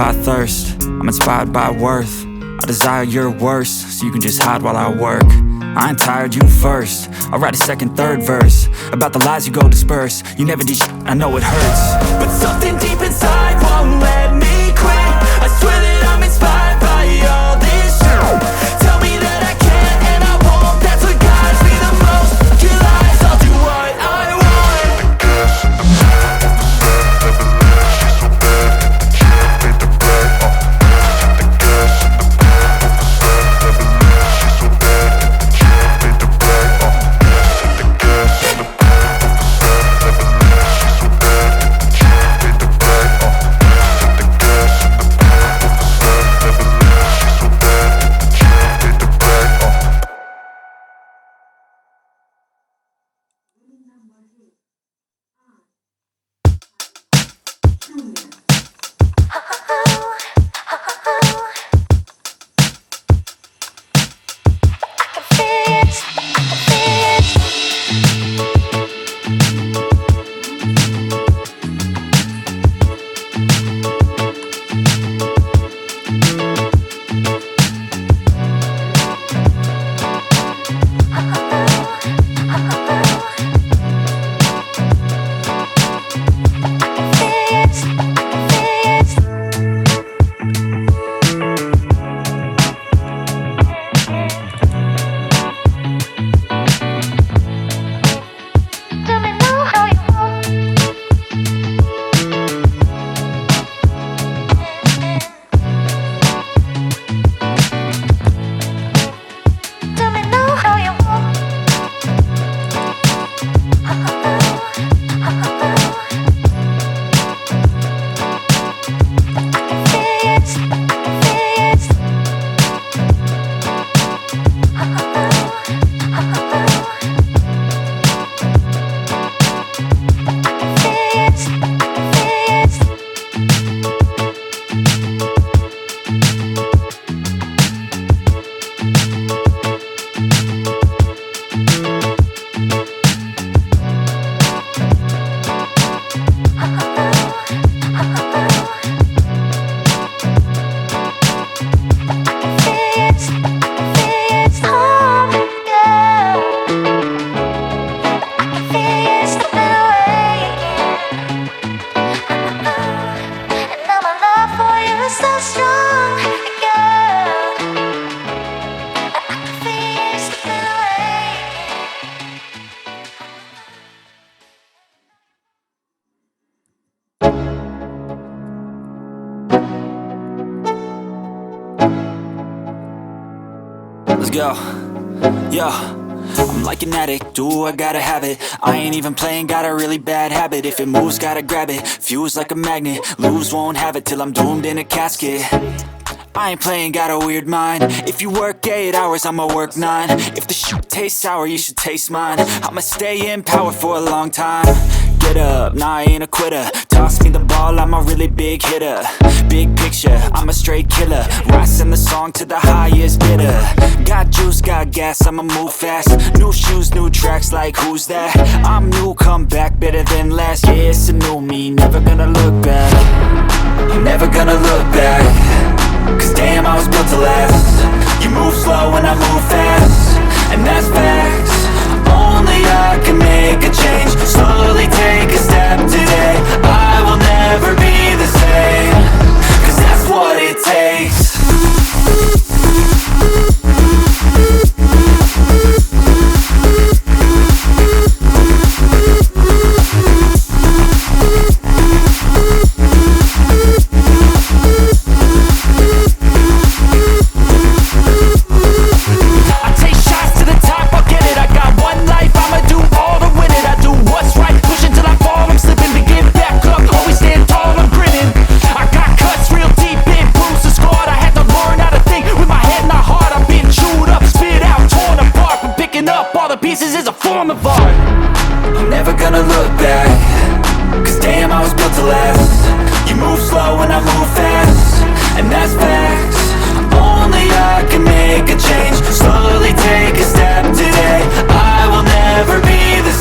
by thirst, I'm inspired by worth. I desire your worst, so you can just hide while I work. I ain't tired, you first. I'll write a second, third verse about the lies you go disperse. You never did shit, I know it hurts, but something deep inside won't let me quit. I swear that I'm inspired by all this shit. Tell me that I can't and I won't. That's what guides me the most. Your lies, I'll do what I want. The gas in the back of the set, never left. She's so bad and the chick made the bag. The gas in the back of the set, never left. She's so bad and the chick made the bag. The gas in the back of the set, never left. She's so bad and the chick made the bag. The gas in the back of the set, never left. She's so bad and the chick made the bag. Let's go. Yo, I'm like an addict, do I gotta have it. I ain't even playing, got a really bad habit. If it moves, gotta grab it, fuse like a magnet. Lose, won't have it till I'm doomed in a casket. I ain't playing, got a weird mind. If you work 8 hours, I'ma work 9. If the shoot tastes sour, you should taste mine. I'ma stay in power for a long time. Get up, nah, I ain't a quitter. Toss me the ball, I'm a really big hitter. Big picture, I'm a straight killer. Rising the song to the highest bidder. Got juice, got gas, I'ma move fast. New shoes, new tracks, like who's that? I'm new, come back, better than last. Yeah, it's a new me, never gonna look back. Never gonna look back. Cause damn, I was built to last. You move slow and I move fast, and that's facts. Only I can make a change. Slowly take a step today. I will never be the same. Cause that's what it takes. Pieces is a form of art. I'm never gonna look back. Cause damn, I was built to last. You move slow and I move fast, and that's facts. Only I can make a change. Slowly take a step today. I will never be the